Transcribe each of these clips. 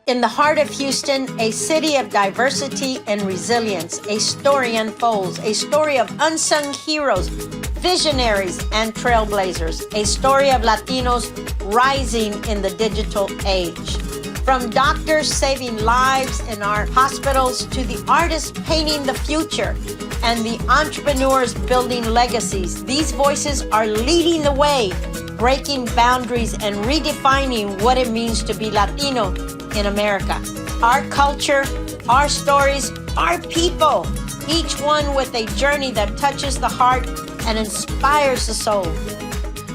In the heart of Houston, a city of diversity and resilience, a story unfolds, a story of unsung heroes, visionaries, and trailblazers, a story of Latinos rising in the digital age. From doctors saving lives in our hospitals to the artists painting the future and the entrepreneurs building legacies, these voices are leading the way, breaking boundaries and redefining what it means to be Latino in America. Our culture, our stories, our people, each one with a journey that touches the heart and inspires the soul.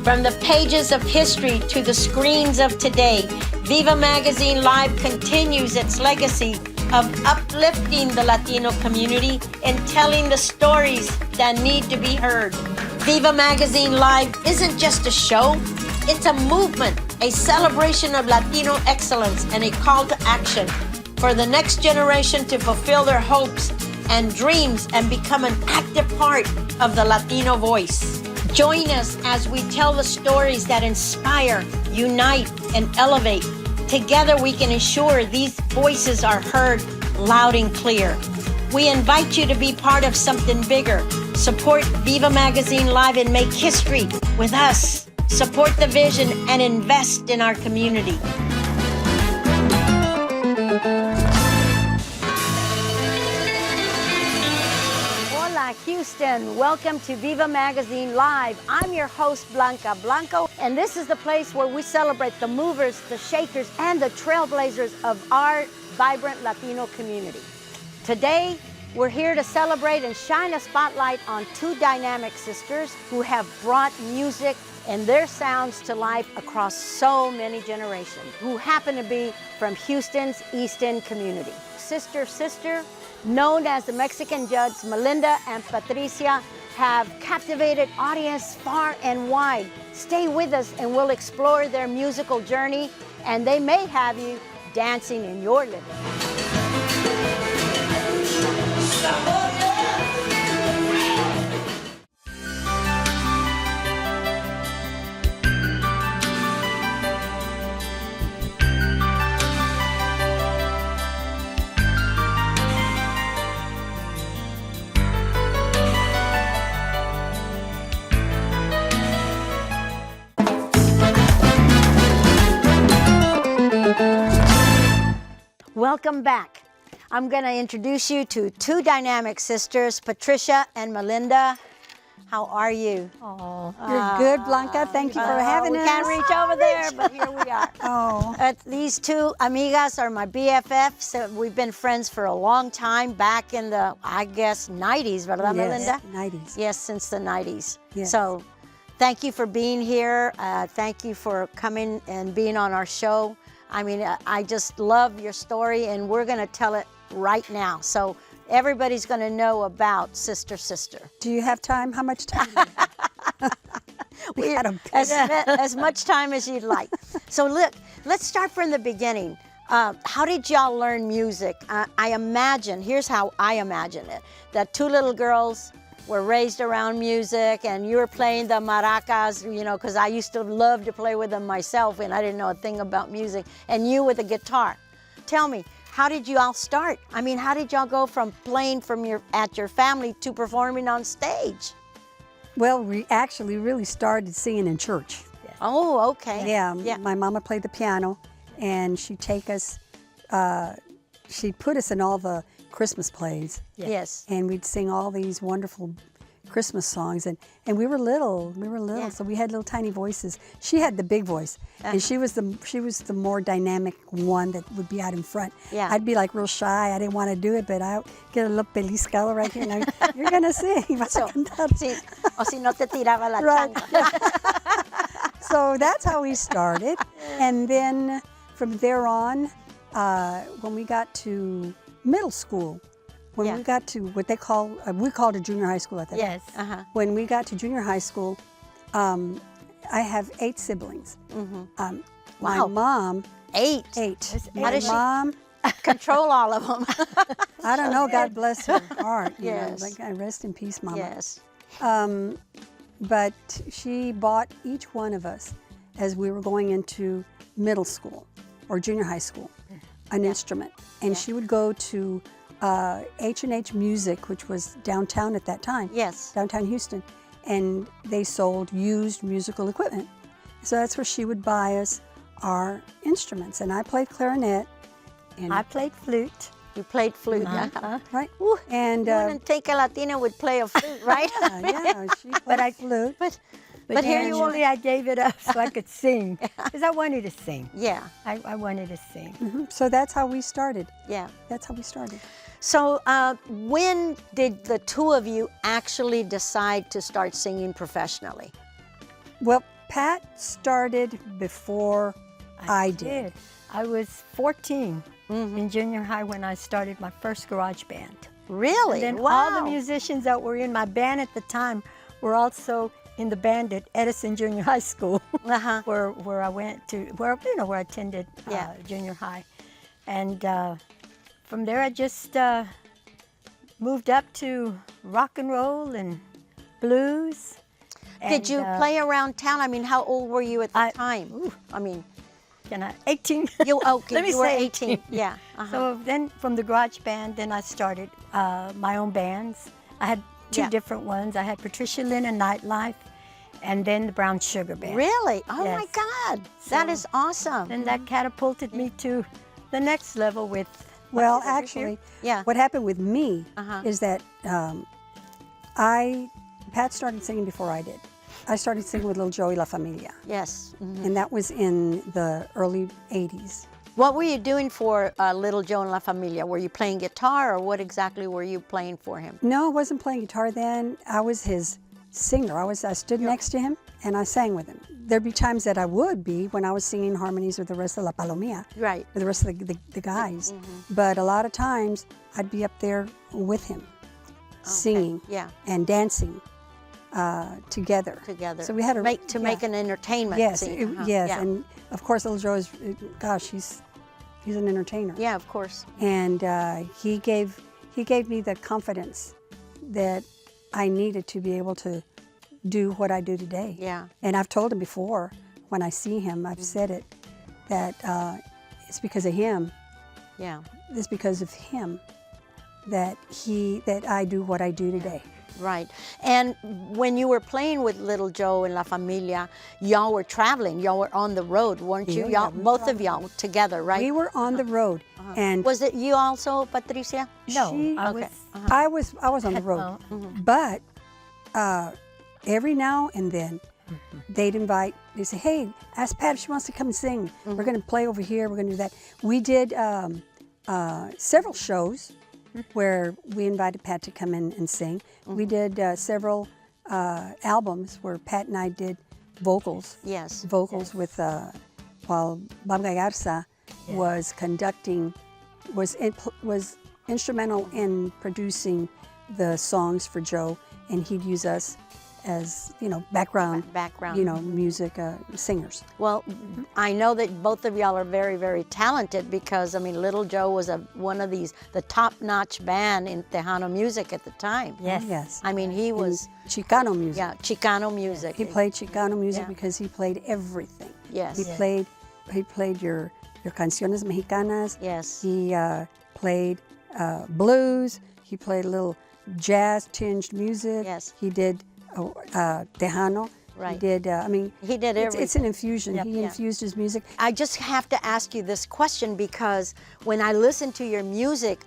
From the pages of history to the screens of today, Viva Magazine Live continues its legacy of uplifting the Latino community and telling the stories that need to be heard. Viva Magazine Live isn't just a show, it's a movement, a celebration of Latino excellence, and a call to action for the next generation to fulfill their hopes and dreams and become an active part of the Latino voice. Join us as we tell the stories that inspire, unite, and elevate. Together we can ensure these voices are heard loud and clear. We invite you to be part of something bigger. Support Viva Magazine Live and make history with us. Support the vision and invest in our community. Hola, Houston. Welcome to Viva Magazine Live. I'm your host, Blanca Blanco, and this is the place where we celebrate the movers, the shakers, and the trailblazers of our vibrant Latino community. Today, we're here to celebrate and shine a spotlight on two dynamic sisters who have brought music and their sounds to life across so many generations, who happen to be from Houston's East End community. Sister, known as the Mexican Judds, Melinda and Patricia, have captivated audience far and wide. Stay with us and we'll explore their musical journey, and they may have you dancing in your living room. Welcome back. I'm going to introduce you to two dynamic sisters, Patricia and Melinda. How are you? Oh, you're good, Blanca. Thank you for having us. We can't reach over there, but here we are. These two amigas are my BFFs. We've been friends for a long time, back in the, I guess, 90s, ¿verdad, Melinda? 90s. Yes, since the 90s. Yes. So thank you for being here. Thank you for coming and being on our show. I mean, I just love your story, and we're going to tell it right now. So everybody's going to know about Sister. Do you have time? How much time? we had as much time as you'd like. So look, let's start from the beginning. How did y'all learn music? I imagine, here's how I imagine it, that two little girls were raised around music, and you were playing the maracas, you know, because I used to love to play with them myself, and I didn't know a thing about music, and you with a guitar. Tell me, how did you all start? I mean, how did y'all go from playing at your family to performing on stage? Well, we actually really started singing in church. Oh, okay. Yeah, my mama played the piano, and she'd take us, she'd put us in all the Christmas plays. Yes. And we'd sing all these wonderful Christmas songs, and we were little, so we had little tiny voices. She had the big voice, and she was the more dynamic one that would be out in front. Yeah. I'd be like real shy. I didn't want to do it, but I get a little pellizcado right here, and you're gonna sing. Vas a cantar. Sí. O si no te tiraba la Right. changa. So that's how we started, and then from there on, when we got to middle school, when we got to what they call, we called it junior high school at that time. Yes. Uh-huh. When we got to junior high school, I have 8 siblings. Wow. My mom, 8. My mom, Control all of them. I don't know, God bless her heart. You Yes. know, like, rest in peace, Mama. Yes. But she bought each one of us as we were going into middle school or junior high school. an instrument. And she would go to H&H Music, which was downtown at that time. Yes. Downtown Houston. And they sold used musical equipment. So that's where she would buy us our instruments. And I played clarinet. And I played flute. You played flute, yeah. right. Ooh, And you wouldn't think a Latina would play a flute, right? yeah, she played flute. But here you are. Eventually I gave it up so I could sing, because I wanted to sing. Yeah, I wanted to sing. So that's how we started. yeah. That's how we started. So when did the two of you actually decide to start singing professionally? Well, Pat started before I did. I was 14 in junior high when I started my first garage band. Really? And then Wow. all the musicians that were in my band at the time were also in the band at Edison Junior High School, where I went to, where I attended junior high, and from there I just moved up to rock and roll and blues. Did you play around town? I mean, how old were you at the time? Ooh. I mean, 18. okay, Let me you were say 18. Yeah. So then from the garage band, then I started my own bands. I had two different ones. I had Patricia Lynn and Nightlife, and then the Brown Sugar Band. Really? Oh my Yes. God, that is awesome. Then that catapulted me to the next level with. Well, actually, what happened with me is that Pat started singing before I did. I started singing with Little Joey La Familia. Yes. And that was in the early 80s. What were you doing for Little Joe and La Familia? Were you playing guitar, or what exactly were you playing for him? No, I wasn't playing guitar then. I was his singer. I stood next to him and I sang with him. There'd be times that I would be when I was singing harmonies with the rest of La Palomilla, Right. with the rest of the guys. But a lot of times I'd be up there with him, singing and dancing together. So we had to make an entertainment Yes, scene. yes, Yeah. and of course, Little Joe is, gosh, he's an entertainer. Yeah, of course. And he gave me the confidence that I needed to be able to do what I do today. Yeah. And I've told him before, when I see him, I've said it, that it's because of him. Yeah. It's because of him that I do what I do today. Right. And when you were playing with Little Joe and La Familia, y'all were traveling. Y'all were on the road, weren't you? Yeah, Y'all, both of y'all together, right? We were on the road, and Was it you also, Patricia? No, I was on the road. But every now and then, they'd say, hey, ask Pat if she wants to come and sing. We're going to play over here. We're going to do that. We did several shows where we invited Pat to come in and sing. We did several albums where Pat and I did vocals. Yes. Vocals with, while Bob Gagarza was conducting, was instrumental in producing the songs for Joe, and he'd use us as, background, music singers. Well, I know that both of y'all are very, very talented because, I mean, Little Joe was one of the top-notch band in Tejano music at the time. Yes. Yes. I mean, he was... Chicano music. Yeah, Chicano music. He played Chicano music because he played everything. Yes. He played your canciones mexicanas. Yes. He played blues. He played a little jazz-tinged music. Yes. He did Tejano. Right. He did, He did everything. It's an infusion. He infused his music. I just have to ask you this question because when I listen to your music,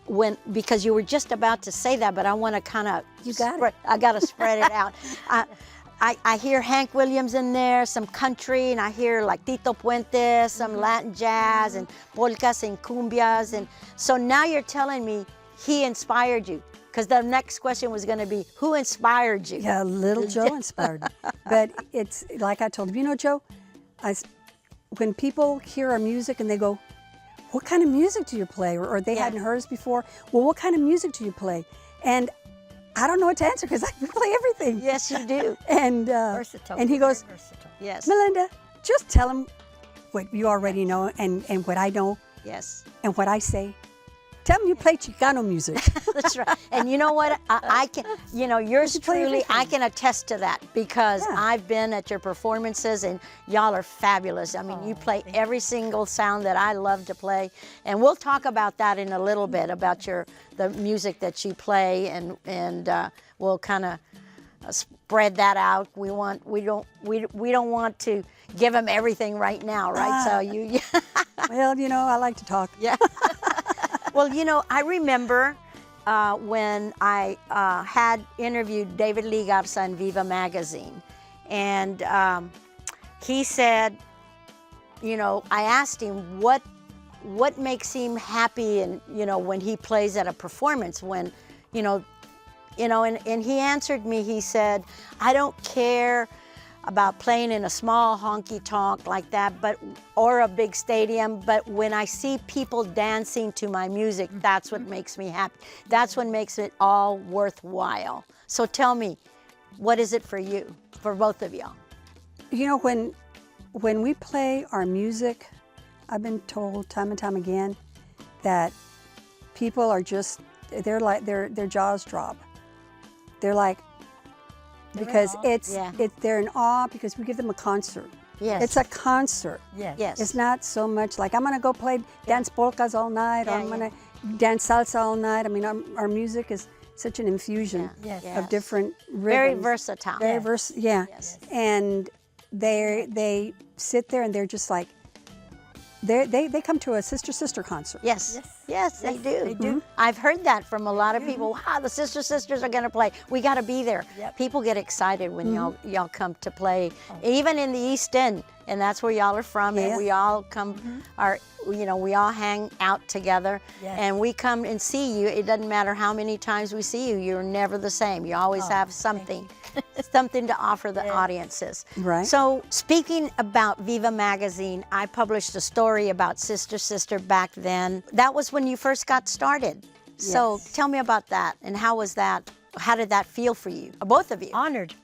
because you were just about to say that, but I want to kind of... I got to spread it out. I hear Hank Williams in there, some country, and I hear like Tito Puente, some Latin jazz, and polkas and cumbias. And so now you're telling me he inspired you. Because the next question was going to be, who inspired you? Yeah, Little Joe inspired me. But it's like I told him, Joe, when people hear our music and they go, what kind of music do you play? Or they hadn't heard us before. Well, what kind of music do you play? And I don't know what to answer because I play everything. Yes, you do. And Versatile. and he goes, Versatile. Yes. Melinda, just tell him what you already know and what I know Yes. and what I say. Tell them you play Chicano music. That's right. And you know what? I can, yours truly, I can attest to that because I've been at your performances and y'all are fabulous. I mean, you play every single sound that I love to play. And we'll talk about that in a little bit, about the music that you play, and we'll kind of spread that out. We don't want to give them everything right now, right? So you Well, I like to talk. Yeah. Well, I remember when I had interviewed David Lee Garza in Viva magazine, and he said, I asked him what makes him happy, and when he plays at a performance, when and he answered me. He said, I don't care about playing in a small honky-tonk like that, or a big stadium, but when I see people dancing to my music, that's what makes me happy. That's what makes it all worthwhile. So tell me, what is it for you, for both of y'all? When we play our music, I've been told time and time again that people are just, they're like, their jaws drop. They're like, because they're in awe because we give them a concert. Yes. It's a concert. Yes. Yes. It's not so much like I'm gonna go play dance polkas all night, or I'm gonna dance salsa all night. I mean, our music is such an infusion of different rhythms. Very versatile. Very yeah. Yes. And they sit there and they're just like, they come to a sister concert. Yes. Yes, they do. They do. I've heard that from a lot of people. Wow, the sisters are going to play. We got to be there. Yep. People get excited when y'all come to play, even in the East End, and that's where y'all are from. And we all come, we all hang out together, and we come and see you. It doesn't matter how many times we see you. You're never the same. You always have something. Something to offer the audiences. Right. So speaking about Viva magazine, I published a story about Sister back then. That was when you first got started. So tell me about that, and how was that? How did that feel for you, both of you? Honored.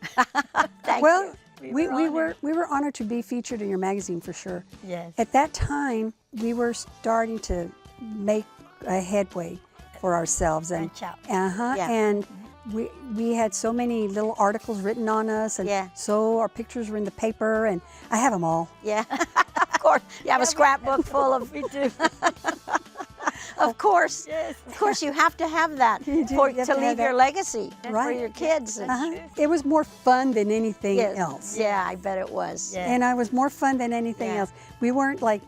Thank Well, you. we were honored to be featured in your magazine for sure. Yes. At that time, we were starting to make a headway for ourselves, and Branch out. and we had so many little articles written on us, and so our pictures were in the paper, and I have them all. Yeah, of course. You have a scrapbook full of. We do. Of course. Yes. Of course, you have to have that You do. to You have to leave have your that. legacy for Right. your kids. It was more fun than anything Yeah. else. Yeah, I bet it was. Yeah. And I was more fun than anything else. We weren't like,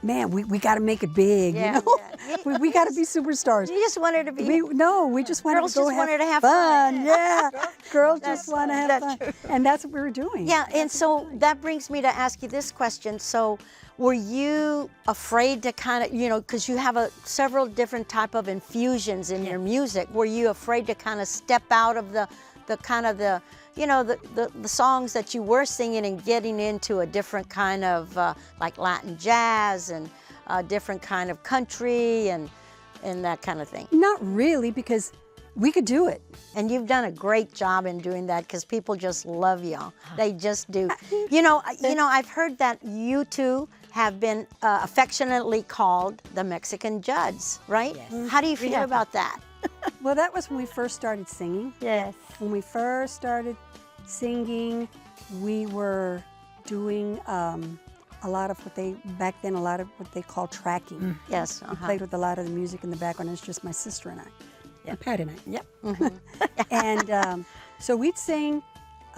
man, we got to make it big, Yeah, you know? yeah. we got to be superstars. You just wanted to be. We just wanted Girls to go just wanted to have fun. fun. Yeah, girls That's just want to have that's fun, true. and that's what we were doing. Yeah, and so that brings me to ask you this question. So, were you afraid to kind of, because you have several different type of infusions in your music, were you afraid to kind of step out of the songs that you were singing and getting into a different kind of like Latin jazz and a different kind of country and that kind of thing? Not really, because we could do it. And you've done a great job in doing that because people just love y'all. They just do. I've heard that you two have been affectionately called the Mexican Judds, right? Yes. How do you feel about that? Well, that was when we first started singing. Yes. When we first started singing, we were doing a lot of what they call tracking. Yes. We played with a lot of the music in the background. It's just my sister and I, and Pat and I. Yep. And so we'd sing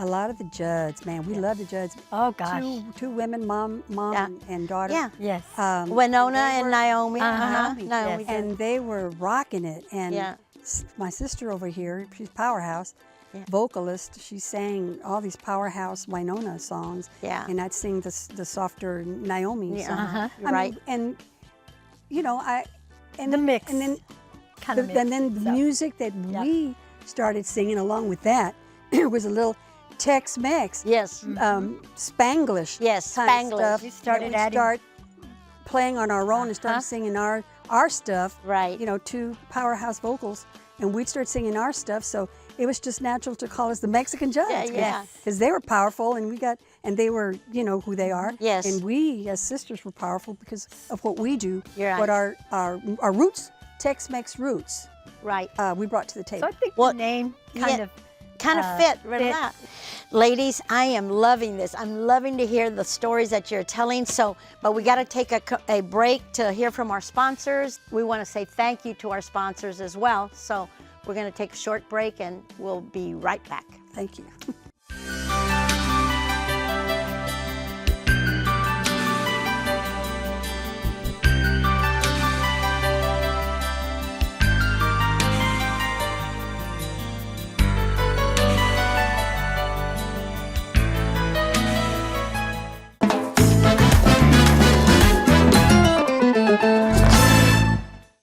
a lot of the Judds. Man, we love the Judds. Oh gosh. Two women, mom and daughter. Yeah. Yes. Winona and Naomi. Naomi. Naomi. Yes. And they were rocking it. And my sister over here, she's powerhouse, vocalist. She sang all these powerhouse Winona songs. Yeah. And I'd sing the softer Naomi songs. Right. And The mix. And then Kind of mix. and then the music that we started singing along with that was a little Tex-Mex. Yes. Spanglish. Yes, kind of Spanglish. stuff. We started that adding- start playing on our own and started singing our stuff. Right. Two powerhouse vocals, and we'd start singing our stuff. So it was just natural to call us the Mexican Judds. Yeah. Because they were powerful, and they were, who they are. Yes. And we as sisters were powerful because of what we do. You're what right. our roots Tex-Mex roots Right. we brought to the table. So I think Well, the name yeah, kind of fit right fit. that. Ladies, I am loving this. I'm loving to hear the stories that you're telling. So, but we got to take a break to hear from our sponsors. We want to say thank you to our sponsors as well. So we're going to take a short break and we'll be right back. Thank you.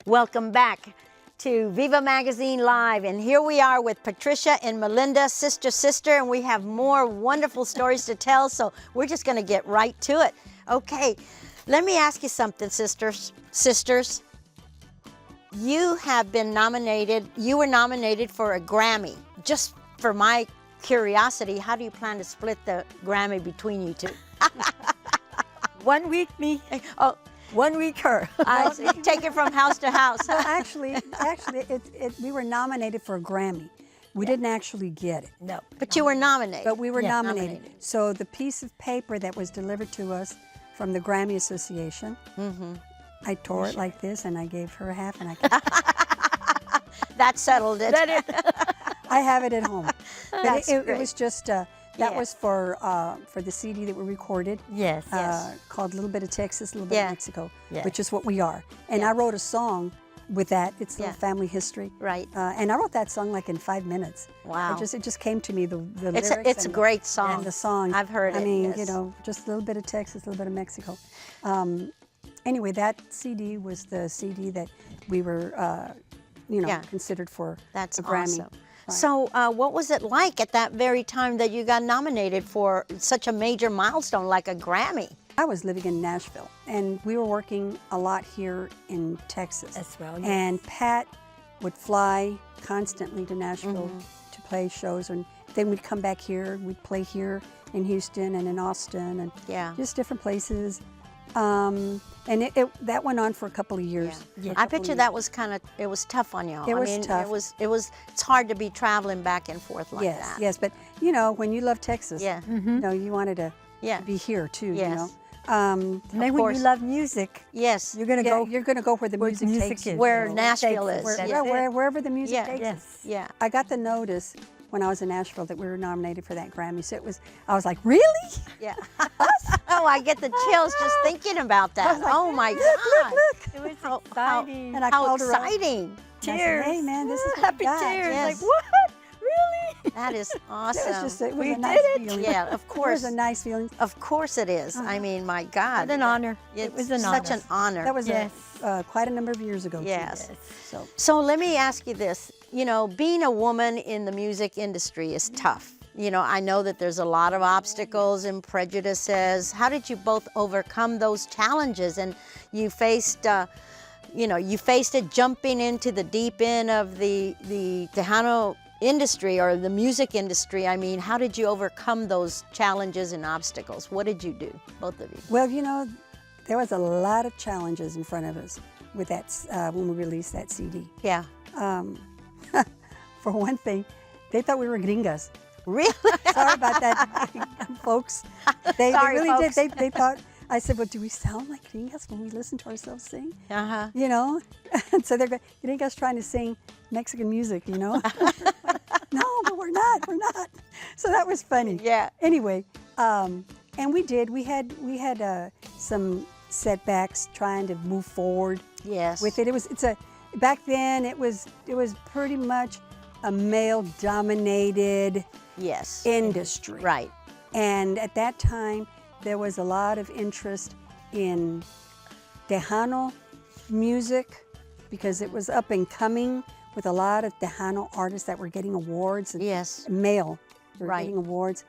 Welcome back to Viva Magazine Live, and here we are with Patricia and Melinda, sister, and we have more wonderful stories to tell, so we're just going to get right to it. Okay, let me ask you something, sisters. You have been nominated, you were nominated for a Grammy. Just for my curiosity, how do you plan to split the Grammy between you two? 1 week me, Oh, 1 week her. I see. Take it from house to house. Well, actually, we were nominated for a Grammy. We didn't actually get it, No. But you were nominated. but we were Yeah, nominated. So the piece of paper that was delivered to us from the Grammy Association, I tore it like this, and I gave her half, and That settled it. I have it at home. But That's it great. was just that Yeah. was for the CD that we recorded. Yes. Called Little Bit of Texas, Little Bit Yeah. of Mexico, Yeah. which is what we are. And I wrote a song with that. It's Yeah. a family history. Right. And I wrote that song like in 5 minutes. Wow. It just came to me, the It's lyrics. a great song. And the song. I've heard I it, mean, yes. just a little bit of Texas, a little bit of Mexico. Anyway, that CD was the CD that we were, Yeah. considered for That's the Grammy. awesome. So what was it like at that very time that you got nominated for such a major milestone like a Grammy? I was living in Nashville, and we were working a lot here in Texas. As well, yes. And Pat would fly constantly to Nashville to play shows, and then we'd come back here. We'd play here in Houston and in Austin, and Yeah. just different places. And that went on for a couple of years. Yeah. I bet you that was it was tough on y'all. It was I mean, tough. It's hard to be traveling back and forth like Yes, that. yes, but when you love Texas, Yeah. you wanted to Yeah. be here too. Yes. And then when course. you love music, Yes. you're going to go You're going to go where the where music, music takes is. you. Where Yeah. Nashville Takes is. us. That's Yeah. it. Wherever the music Yeah. takes Yes. us. Yeah. I got the notice when I was in Nashville that we were nominated for that Grammy. So I was like, really? Yeah. Oh, I get the chills just thinking about that. like, Oh my look, God. It was How- exciting. And I How called her up. exciting. And I said, Tears. hey, man, this is what we happy got. tears. Yes. Like, what? Really? That is It awesome. was a We nice did it. feeling. Yeah, of It course. was a nice feeling. Of course it is. I mean, my God. What an honor. It It's was an such honor. an honor. That was Yes. quite a number of years ago. too. Yes. So So let me ask you this. Being a woman in the music industry is tough. I know that there's a lot of obstacles and prejudices. How did you both overcome those challenges? And you faced, it jumping into the deep end of the Tejano industry or the music industry. I mean, how did you overcome those challenges and obstacles? What did you do, both of you? well, there was a lot of challenges in front of us with that when we released that CD. Yeah. For one thing, they thought we were gringas. Really? Sorry about that, folks. They Sorry, really folks. did. They thought. I said, well, do we sound like gringas when we listen to ourselves sing? Uh-huh. And so they're going, gringas trying to sing Mexican music, No, but we're not. We're not. So that was funny. Yeah. Anyway, and we did. We had some setbacks trying to move forward Yes. with it. Back then it was pretty much a male-dominated Yes. industry. Right. And at that time, there was a lot of interest in Tejano music because it was up and coming with a lot of Tejano artists that were getting awards. And Yes. male were Right. getting awards.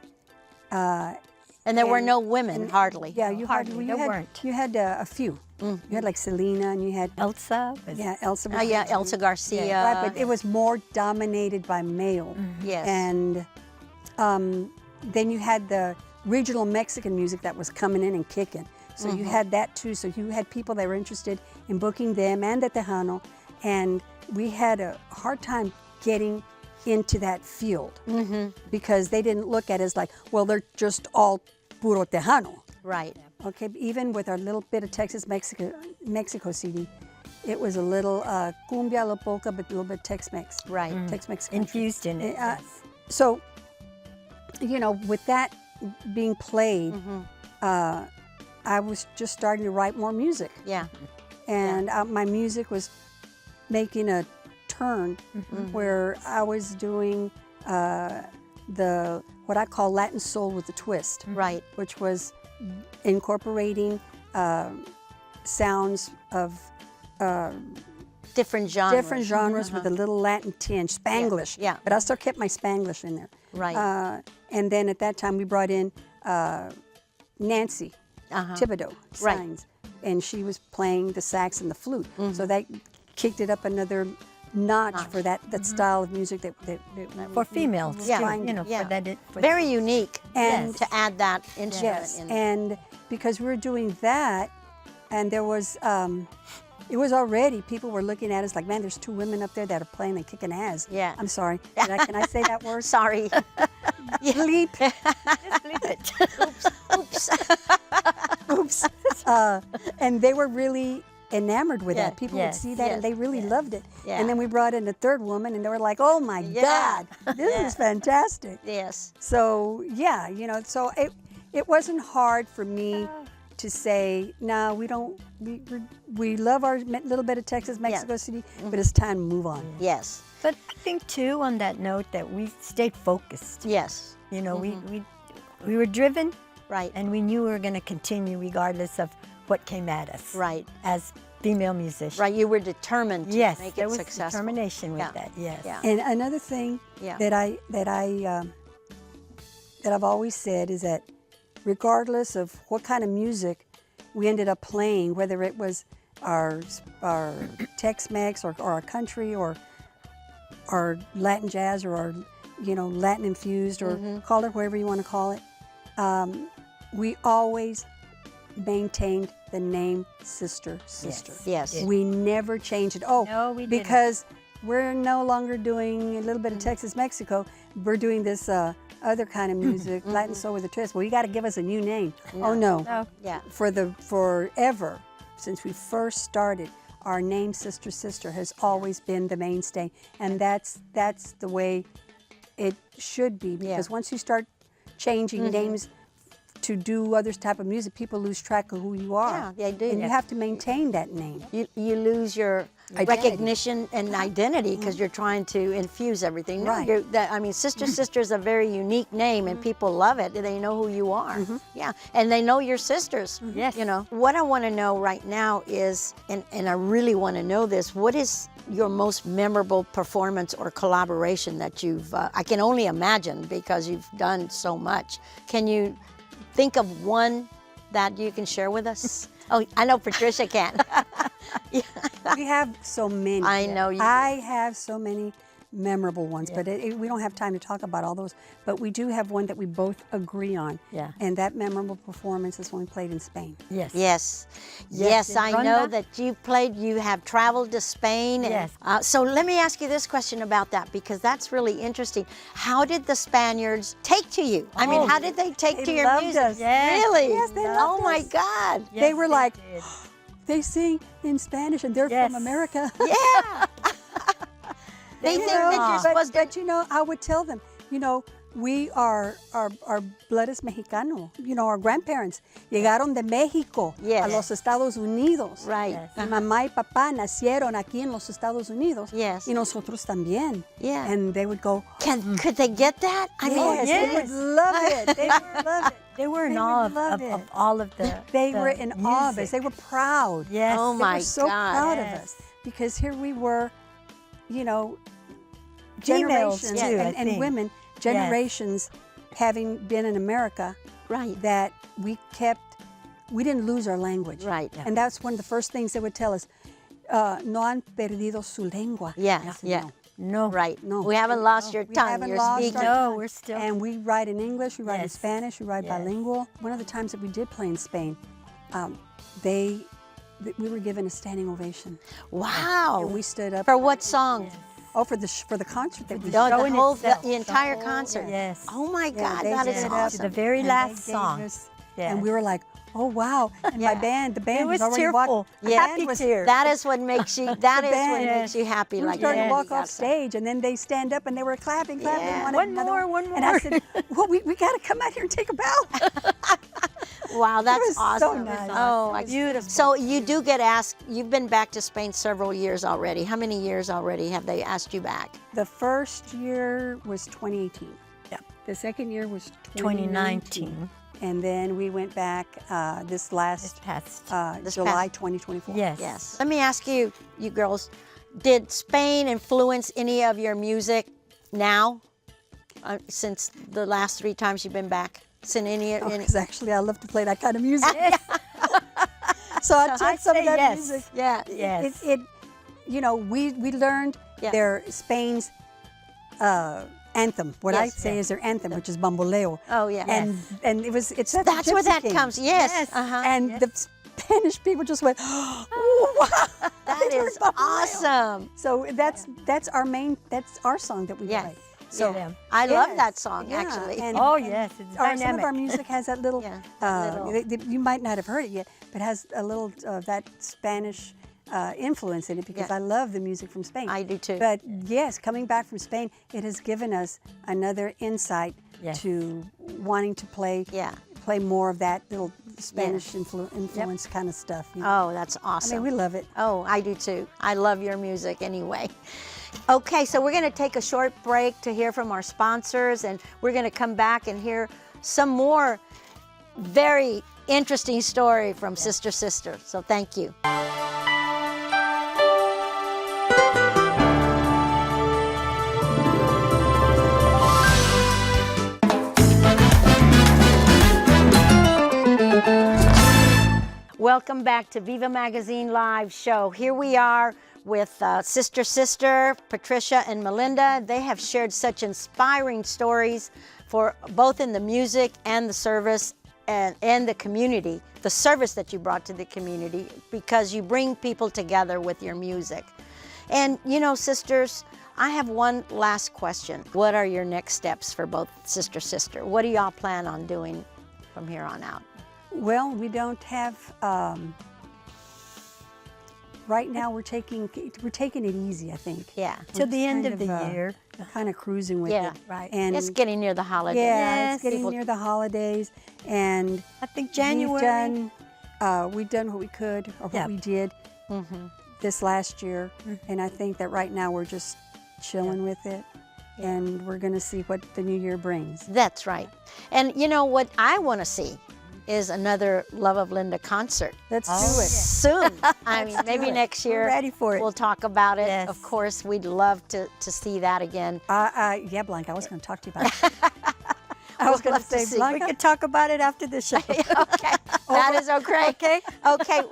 And there were no women, hardly. Yeah, you Hardly, there weren't. You had a few. You had like Selena, and you had Elsa. Was, Elsa. Oh, yeah, Elsa Garcia. Right, but it was more dominated by male. Yes. And then you had the regional Mexican music that was coming in and kicking. So you had that too. So you had people that were interested in booking them and the Tejano. And we had a hard time getting into that field because they didn't look at it as like, well, they're just all puro Tejano. Right. Okay, even with our little bit of Texas, Mexico CD, it was a little cumbia, a little polka, but a little bit Tex-Mex. Right. Tex-Mex country. Infused in it. Yes. So, you know, with that being played, I was just starting to write more music. Yeah. And my music was making a turn where I was doing what I call Latin soul with a twist. Right. Which was incorporating sounds of Different genres. with a little Latin tinge, Spanglish. Yeah. But I still kept my Spanglish in there. Right. And then at that time we brought in Nancy Thibodeau Signs, and she was playing the sax and the flute. So that kicked it up another notch for that style of music that For females, Yeah. you know, Yeah. for that. Very unique. And to add that instrument yes, in. and because we were doing that, and there was, it was already, people were looking at us like, man, there's two women up there that are playing and kicking ass. Yeah. I'm sorry. Can I say that word? Sorry. Bleep. Just leave it. Oops. Oops. And they were really enamored with Yeah, that. People would yes, see that and they really loved it. Yeah. And then we brought in a third woman and they were like, oh my Yeah. God, this is fantastic. Yes. So yeah, you know, so it wasn't hard for me to say, no, we don't, we love our little bit of Texas, Mexico City, but it's time to move on. Yes. But I think too, on that note, that we stayed focused. Yes. You know, we were driven, Right. and we knew we were going to continue regardless of what came at us. Right. As female musicians. Right. You were determined to Yes, make there it was successful. determination with Yeah. that. Yes. Yeah. And another thing Yeah. that I've always said is that regardless of what kind of music we ended up playing, whether it was our Tex-Mex or our country or our Latin jazz or our, you know, Latin infused or call it whatever you want to call it, we always maintained the name Sister. Yes. We never changed it. Oh, No, we didn't. because we're no longer doing a little bit of Texas, Mexico. We're doing this other kind of music, Latin soul with a twist. Well, you got to give us a new name. Oh no. No. Yeah. Forever, since we first started, our name Sister has always been the mainstay, and that's the way it should be. Because once you start changing names to do other type of music, people lose track of who you are. Yeah, they do. And you have to maintain that name. You lose your Identity. recognition and identity because you're trying to infuse everything. No, Right. I mean, Sister is a very unique name, and people love it. They know who you are. Yeah, and they know your sisters. Yes. You know what I want to know right now is, and I really want to know this. What is your most memorable performance or collaboration that you've? I can only imagine because you've done so much. Can you think of one that you can share with us? Oh, I know Patricia can. We have so many. I know you do. I have so many memorable ones, but we don't have time to talk about all those. But we do have one that we both agree on. Yeah. And that memorable performance is when we played in Spain. Yes. Yes, in I know Ronda. that you have traveled to Spain. And, Yes. so let me ask you this question about that, because that's really interesting. How did the Spaniards take to you? I mean, how did they take they to your loved music? us. Yes. Really? Yes, they Oh loved my us. God. Yes, They were like, did. they sing in Spanish and they're Yes. from America. Yeah. They think that you're supposed to. But you know, I would tell them, you know, our blood is Mexicano. You know, our grandparents llegaron de México Yes. a los Estados Unidos. Right. Yes. Mi mamá y papá nacieron aquí en los Estados Unidos. Yes. Y nosotros también. Yeah. And they would go, Could they get that? I mean, yes, they would love it. They would love it. They were in They awe would love of it. all of the They the were in awe of us. music. They were proud. Yes. Oh They my were so God. proud Yes. of us because here we were, you know, Females, generations too, I and think. women, generations having been in America, Right. that we didn't lose our language. Right. Yeah. And that's one of the first things they would tell us, no han perdido su lengua. Yeah. I said, Yeah. "No." No. Right. No. We haven't lost your We tongue. haven't You're lost speaking. our No, tongue. we're still. And we write in English, we write in Yes. Spanish, we write Yes. bilingual. One of the times that we did play in Spain, they we were given a standing ovation. Wow. And we stood up. For what song? Oh, for the concert that we No, did. the whole, itself. the entire concert. Yes. Oh my Yeah, God, they that is stood up awesome. The very and last they gave song. us- Yes. And we were like, oh wow. And Yeah. the band It was already tearful. walked. The Yeah. band was, tears. That is what makes you. That is what band. makes you happy. we were Like starting yeah, to walk you got off some- stage, and then they stand up and they were clapping. Yeah. And wanted One another more, one And I more. said, well, we got to come out here and take a bow. Wow, that's was so awesome. nice. Oh, Beautiful. So you do get asked. You've been back to Spain several years already. How many years already have they asked you back? The first year was 2018. Yeah. The second year was 2019. And then we went back this last Past. July 2024. Yes. Yes. Let me ask you, you girls, did Spain influence any of your music now, since the last 3 times you've been back? Since any? Because actually I love to play that kind of music. So I took some of say that yes. music. Yeah. Yes. It you know, we learned Yeah. their Spain's anthem. What I Yes. say is their anthem, which is bamboleo. Oh yeah. And it's That's where that comes. Yes. Yes. Uh-huh. And Yes. the Spanish people just went, oh, wow. That they heard is bamboleo. awesome. So that's our song that we Yeah. play. So Yeah. I love Yes, that song yeah, actually. and- Oh, yes. It's some of dynamic. our music has that little, Yeah, that little- you might not have heard it yet, but has a little that Spanish influence in it because Yeah. I love the music from Spain. I do too. But yes, coming back from Spain, it has given us another insight Yes. to wanting to play more of that little Spanish influence kind of stuff. You know? Oh, that's I awesome. mean, we love it. Oh, I do too. I love your music anyway. Okay, so we're going to take a short break to hear from our sponsors, and we're going to come back and hear some more very interesting story from Sister Sister. So thank you. Welcome back to Viva Magazine Live Show. Here we are with Sister Sister, Patricia and Melinda. They have shared such inspiring stories for both in the music and the service and the community, the service that you brought to the community, because you bring people together with your music. And you know, sisters, I have one last question. What are your next steps for both Sister Sister? What do y'all plan on doing from here on out? Well, we don't have. Right now, we're taking it easy. I think. Yeah. Till the end kind of the year. Kind of cruising with Yeah. it. Right. And It's getting near the holidays. yeah, it's getting People- near the holidays, and I think January. we've done what we could or what Yep. we did this last year, and I think that right now we're just chilling with it, and we're going to see what the new year brings. That's right. And you know what I want to see is another Love of Linda concert. Let's Oh, do it. Soon. I mean, maybe it. next year. We're ready for it. We'll talk about it. Yes. Of course, we'd love to see that again. Yeah, Blanca, I was going to talk to you about it. I was We'll going to love to say, see. We Blanca, could talk about it after the show. Okay, that is okay. Okay. Okay,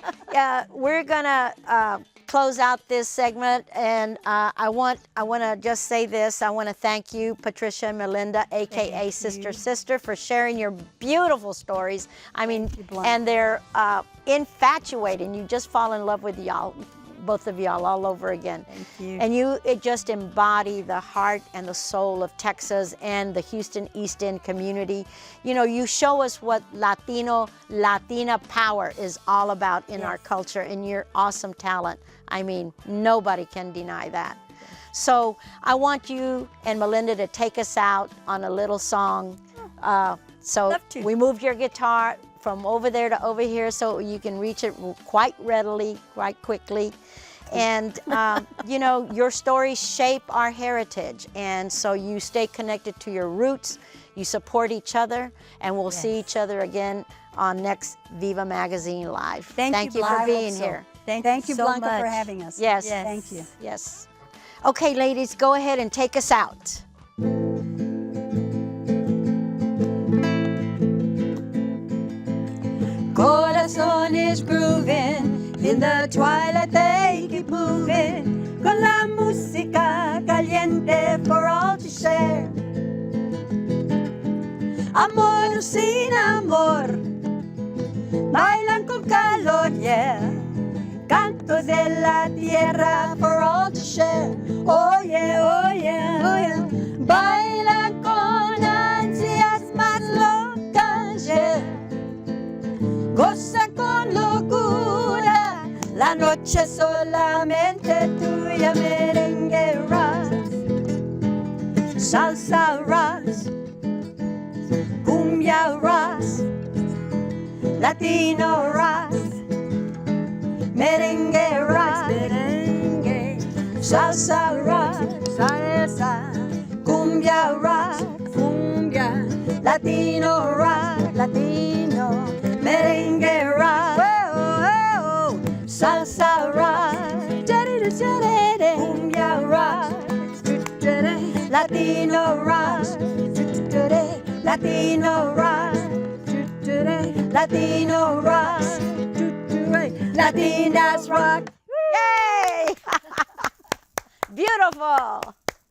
we're gonna close out this segment, and I want to just say this. I want to thank you, Patricia and Melinda, aka Sister Sister, for sharing your beautiful stories. I mean, Blanca. and they're infatuating. You just fall in love with y'all. Both of y'all all over again. Thank you. And it just embody the heart and the soul of Texas and the Houston East End community. You know, you show us what Latina power is all about in our culture, and your awesome talent. I mean, nobody can deny that. So I want you and Melinda to take us out on a little song. So Love to. we moved your guitar from over there to over here so you can reach it quite readily, quite quickly. And, you know, your stories shape our heritage. And so you stay connected to your roots, you support each other, and we'll see each other again on next Viva Magazine Live. Thank you, for Blanca. being So- here. thank you, so Blanca, for much. having us. Yes. Yes. Thank you. Yes. Okay, ladies, go ahead and take us out. Corazones grooving, in the twilight they keep moving, con la música caliente for all to share. Amor sin amor, bailan con calor, yeah. de la tierra for all to share. Oh yeah, oh yeah, oh yeah. Baila con ansias más locas, yeah. Goza con locura, la noche solamente tuya, merengue rocks, salsa rocks, cumbia rocks, Latino rocks, merengue rocks, merengue, salsa rocks, salsa, cumbia rocks, cumbia, Latino rocks, Latino, merengue rocks, oh, oh, oh, salsa rocks, cumbia rocks, Latino rocks, Latino rocks, Latino rock, Latinas rock. Yay! Beautiful.